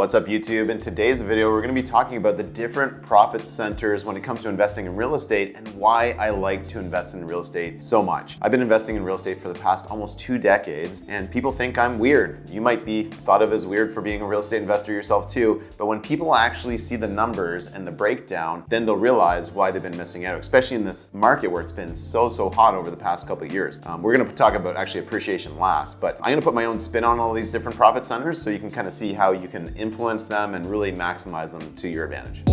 What's up YouTube? In today's video, we're going to be talking about the different profit centers when it comes to investing in real estate and why I like to invest in real estate so much. I've been investing in real estate for the past almost 2 decades and people think I'm weird. You might be thought of as weird for being a real estate investor yourself too, but when people actually see the numbers and the breakdown, then they'll realize why they've been missing out, especially in this market where it's been so hot over the past couple of years. We're going to talk about actually appreciation last, but I'm going to put my own spin on all these different profit centers so you can kind of see how you can influence them and really maximize them to your advantage.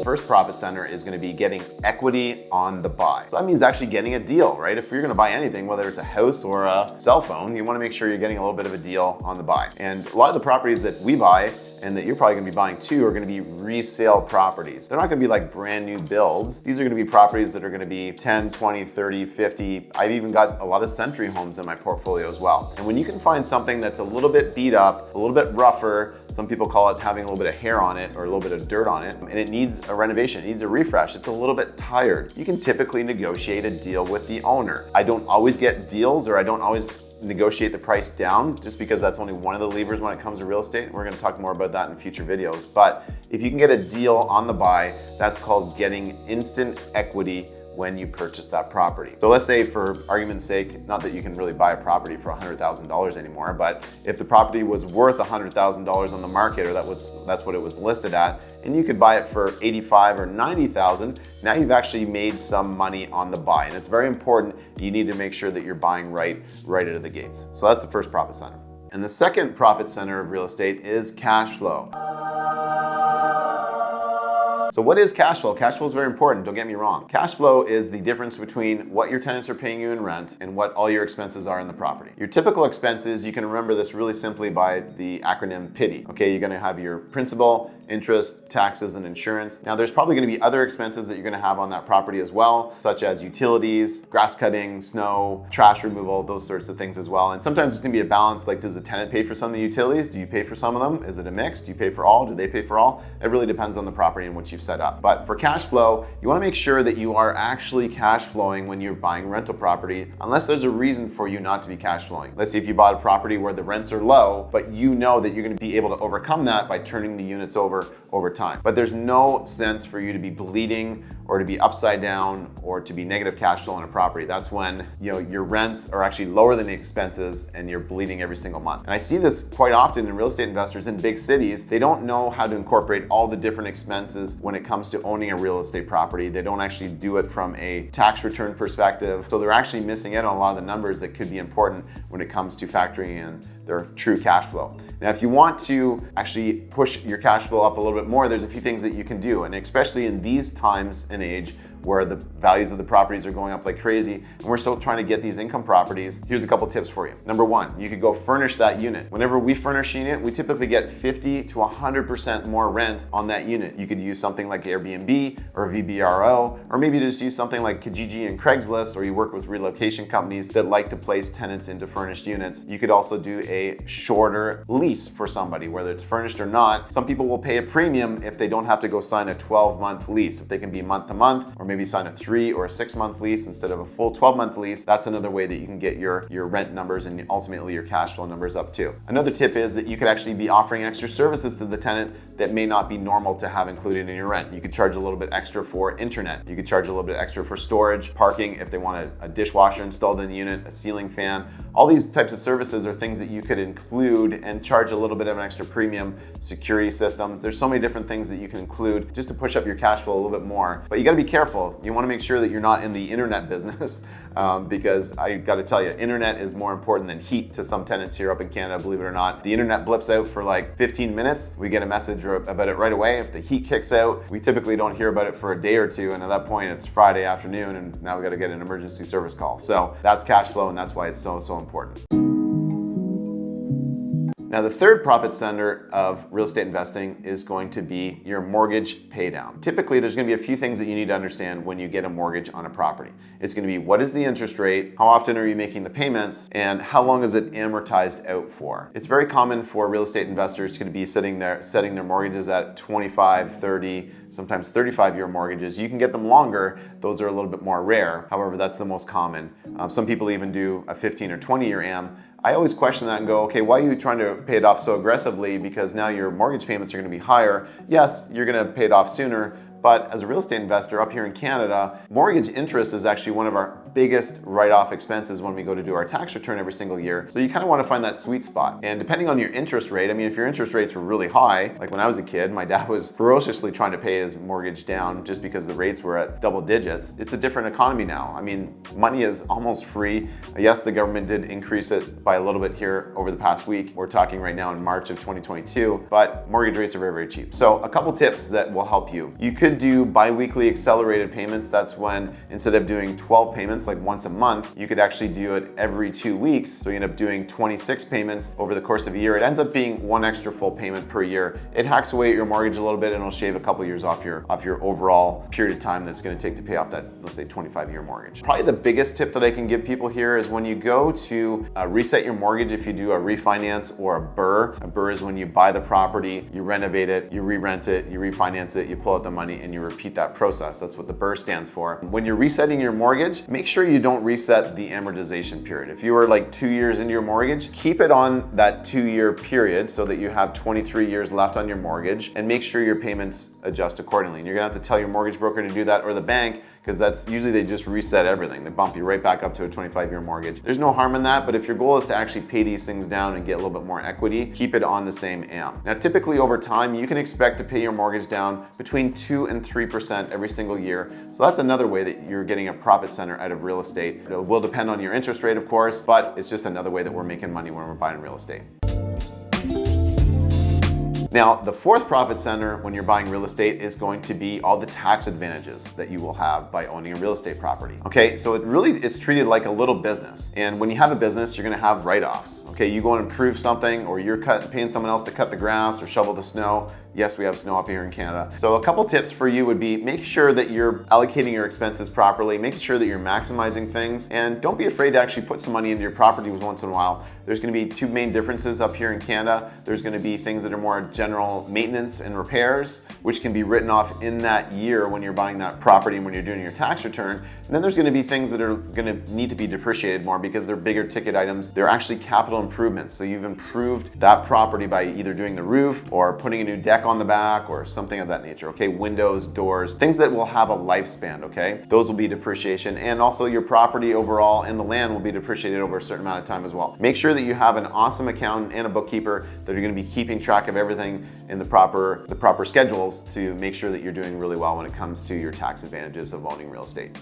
First profit center is going to be getting equity on the buy. So that means actually getting a deal, right? If you're going to buy anything, whether it's a house or a cell phone, you want to make sure you're getting a little bit of a deal on the buy. And a lot of the properties that we buy and that you're probably going to be buying too are going to be resale properties. They're not going to be like brand new builds. These are going to be properties that are going to be 10, 20, 30, 50. I've even got a lot of century homes in my portfolio as well. And when you can find something that's a little bit beat up, a little bit rougher, some people call it having a little bit of hair on it or a little bit of dirt on it, and it needs a renovation, it needs a refresh, it's a little bit tired, you can typically negotiate a deal with the owner. I don't always get deals, or I don't always negotiate the price down, just because that's only one of the levers when it comes to real estate. We're going to talk more about that in future videos. But if you can get a deal on the buy, that's called getting instant equity when you purchase that property. So let's say, for argument's sake, not that you can really buy a property for $100,000 anymore, but if the property was worth $100,000 on the market, or that's what it was listed at, and you could buy it for $85,000 or $90,000, now you've actually made some money on the buy. And it's very important. You need to make sure that you're buying right out of the gates. So that's the first profit center. And the second profit center of real estate is cash flow. So what is cash flow? Cash flow is very important, don't get me wrong. Cash flow is the difference between what your tenants are paying you in rent and what all your expenses are in the property. Your typical expenses, you can remember this really simply by the acronym PITI. Okay, you're gonna have your principal, interest, taxes, and insurance. Now there's probably gonna be other expenses that you're gonna have on that property as well, such as utilities, grass cutting, snow, trash removal, those sorts of things as well. And sometimes it's gonna be a balance, like does the tenant pay for some of the utilities? Do you pay for some of them? Is it a mix? Do you pay for all? Do they pay for all? It really depends on the property and what you've set up. But for cash flow, you wanna make sure that you are actually cash flowing when you're buying rental property, unless there's a reason for you not to be cash flowing. Let's say if you bought a property where the rents are low, but you know that you're gonna be able to overcome that by turning the units over time. But there's no sense for you to be bleeding or to be upside down or to be negative cash flow on a property. That's when your rents are actually lower than the expenses and you're bleeding every single month. And I see this quite often in real estate investors in big cities. They don't know how to incorporate all the different expenses when it comes to owning a real estate property. They don't actually do it from a tax return perspective. So they're actually missing out on a lot of the numbers that could be important when it comes to factoring in their true cash flow. Now, if you want to actually push your cash flow up a little bit more, there's a few things that you can do. And especially in these times and age where the values of the properties are going up like crazy, and we're still trying to get these income properties, here's a couple tips for you. Number one, you could go furnish that unit. Whenever we furnish a unit, we typically get 50 to 100% more rent on that unit. You could use something like Airbnb or VBRO, or maybe just use something like Kijiji and Craigslist, or you work with relocation companies that like to place tenants into furnished units. You could also do a shorter lease for somebody, whether it's furnished or not. Some people will pay a premium if they don't have to go sign a 12-month lease. If they can be month to month, or maybe sign a 3 or a 6-month lease instead of a full 12-month lease, that's another way that you can get your rent numbers and ultimately your cash flow numbers up too. Another tip is that you could actually be offering extra services to the tenant that may not be normal to have included in your rent. You could charge a little bit extra for internet. You could charge a little bit extra for storage, parking, if they want a dishwasher installed in the unit, a ceiling fan. All these types of services are things that you could include and charge a little bit of an extra premium. Security systems, there's so many different things that you can include just to push up your cash flow a little bit more. But you gotta be careful. You wanna make sure that you're not in the internet business because I gotta tell you, internet is more important than heat to some tenants here up in Canada, believe it or not. The internet blips out for like 15 minutes. We get a message about it right away. If the heat kicks out, we typically don't hear about it for a day or two. And at that point, it's Friday afternoon and now we gotta get an emergency service call. So that's cash flow and that's why it's so important. Now, the third profit center of real estate investing is going to be your mortgage paydown. Typically, there's gonna be a few things that you need to understand when you get a mortgage on a property. It's gonna be, what is the interest rate? How often are you making the payments? And how long is it amortized out for? It's very common for real estate investors to be setting their mortgages at 25, 30, sometimes 35-year mortgages. You can get them longer. Those are a little bit more rare. However, that's the most common. Some people even do a 15 or 20-year am. I always question that and go, okay, why are you trying to pay it off so aggressively? Because now your mortgage payments are going to be higher. Yes, you're going to pay it off sooner, but as a real estate investor up here in Canada, mortgage interest is actually one of our biggest write-off expenses when we go to do our tax return every single year. So you kind of want to find that sweet spot. And depending on your interest rate, I mean, if your interest rates were really high, like when I was a kid, my dad was ferociously trying to pay his mortgage down just because the rates were at double digits. It's a different economy now. I mean, money is almost free. Yes, the government did increase it by a little bit here over the past week. We're talking right now in March of 2022, but mortgage rates are very, very cheap. So a couple tips that will help you. You could do bi-weekly accelerated payments. That's when instead of doing 12 payments like once a month, you could actually do it every 2 weeks. So you end up doing 26 payments over the course of a year. It ends up being one extra full payment per year. It hacks away at your mortgage a little bit and it'll shave a couple years off your overall period of time that's going to take to pay off that, let's say, 25-year mortgage. Probably the biggest tip that I can give people here is when you go to reset your mortgage, if you do a refinance or a BRRRR is when you buy the property, you renovate it, you re-rent it, you refinance it, you pull out the money and you repeat that process. That's what the BRRRR stands for. When you're resetting your mortgage, make sure you don't reset the amortization period. If you were like 2 years into your mortgage, keep it on that 2-year period so that you have 23 years left on your mortgage, and make sure your payments adjust accordingly. And you're gonna have to tell your mortgage broker to do that, or the bank, because that's usually they just reset everything. They bump you right back up to a 25-year mortgage. There's no harm in that, but if your goal is to actually pay these things down and get a little bit more equity, keep it on the same AM. Now, typically over time, you can expect to pay your mortgage down between 2 and 3% every single year. So that's another way that you're getting a profit center out of real estate. It will depend on your interest rate, of course, but it's just another way that we're making money when we're buying real estate. Now, the fourth profit center when you're buying real estate is going to be all the tax advantages that you will have by owning a real estate property. Okay, so it's treated like a little business. And when you have a business, you're gonna have write-offs. Okay, you go and improve something, or you're paying someone else to cut the grass or shovel the snow. Yes, we have snow up here in Canada. So a couple tips for you would be make sure that you're allocating your expenses properly, making sure that you're maximizing things, and don't be afraid to actually put some money into your property once in a while. There's gonna be two main differences up here in Canada. There's gonna be things that are more general maintenance and repairs, which can be written off in that year when you're buying that property and when you're doing your tax return. And then there's gonna be things that are gonna need to be depreciated more because they're bigger ticket items. They're actually capital improvements. So you've improved that property by either doing the roof or putting a new deck on the back or something of that nature, okay? Windows, doors, things that will have a lifespan, okay? Those will be depreciation, and also your property overall and the land will be depreciated over a certain amount of time as well. Make sure that you have an awesome accountant and a bookkeeper that are gonna be keeping track of everything in the proper schedules to make sure that you're doing really well when it comes to your tax advantages of owning real estate.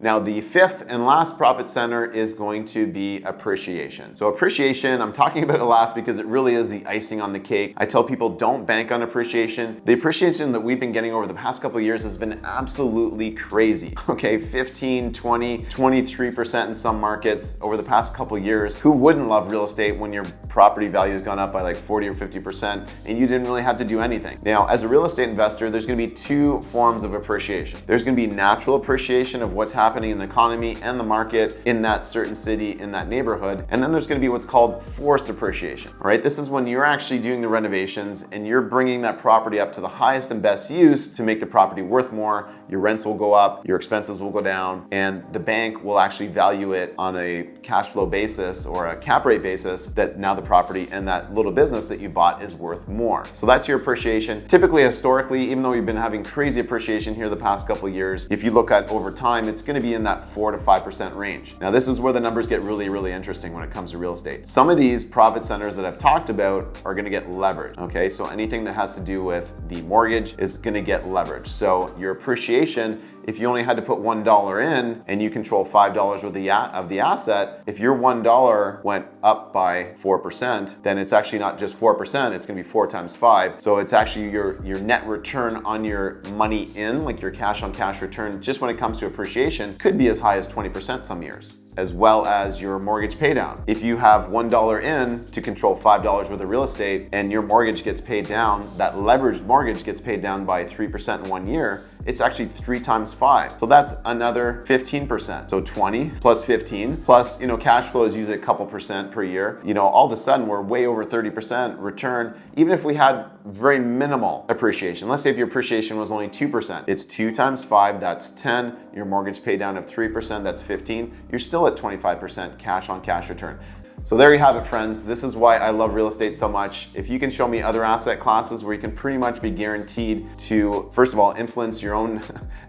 Now, the fifth and last profit center is going to be appreciation. So appreciation, I'm talking about it last because it really is the icing on the cake. I tell people don't bank on appreciation. The appreciation that we've been getting over the past couple of years has been absolutely crazy. Okay, 15, 20, 23% in some markets over the past couple of years. Who wouldn't love real estate when your property value has gone up by like 40 or 50% and you didn't really have to do anything? Now, as a real estate investor, there's gonna be two forms of appreciation. There's gonna be natural appreciation of what's happening in the economy and the market in that certain city, in that neighborhood. And then there's gonna be what's called forced appreciation, all right? This is when you're actually doing the renovations and you're bringing that property up to the highest and best use to make the property worth more. Your rents will go up, your expenses will go down, and the bank will actually value it on a cash flow basis or a cap rate basis that now the property and that little business that you bought is worth more. So that's your appreciation. Typically, historically, even though we've been having crazy appreciation here the past couple of years, if you look at over time, it's gonna be in that 4 to 5% range. Now, this is where the numbers get really, really interesting when it comes to real estate. Some of these profit centers that I've talked about are gonna get leveraged, okay? So anything that has to do with the mortgage is gonna get leveraged. So your appreciation, if you only had to put $1 in and you control $5 of the asset, if your $1 went up by 4%, then it's actually not just 4%, it's gonna be 4 times 5. So it's actually your net return on your money in, like your cash on cash return, just when it comes to appreciation, could be as high as 20% some years, as well as your mortgage paydown. If you have $1 in to control $5 worth of real estate and your mortgage gets paid down, that leveraged mortgage gets paid down by 3% in 1 year, it's actually 3 times 5. So that's another 15%. So 20 plus 15 plus, cash flow is usually a couple percent per year. All of a sudden we're way over 30% return. Even if we had very minimal appreciation. Let's say if your appreciation was only 2%, it's 2 times 5, that's 10. Your mortgage pay down of 3%, that's 15. You're still at 25% cash on cash return. So there you have it, friends. This is why I love real estate so much. If you can show me other asset classes where you can pretty much be guaranteed to, first of all, influence your own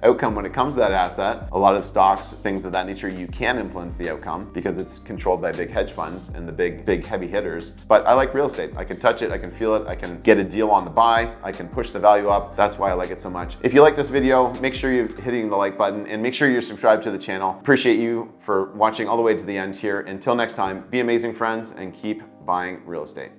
outcome when it comes to that asset. A lot of stocks, things of that nature, you can influence the outcome because it's controlled by big hedge funds and the big heavy hitters. But I like real estate. I can touch it, I can feel it, I can get a deal on the buy, I can push the value up. That's why I like it so much. If you like this video, make sure you're hitting the like button and make sure you're subscribed to the channel. Appreciate you for watching all the way to the end here. Until next time, be amazing, friends, and keep buying real estate.